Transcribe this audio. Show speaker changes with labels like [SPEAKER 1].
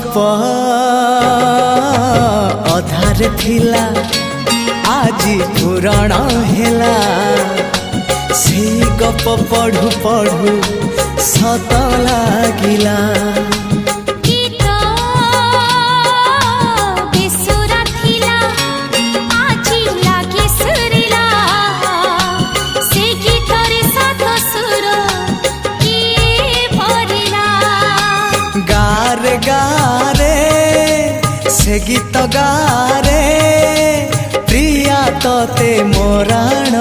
[SPEAKER 1] गप अधार थिला आजी पुराण हेला से गप पढ़ु पढ़ु सत लागिला गारे गारे से गीत गारे प्रिया तोते मोराण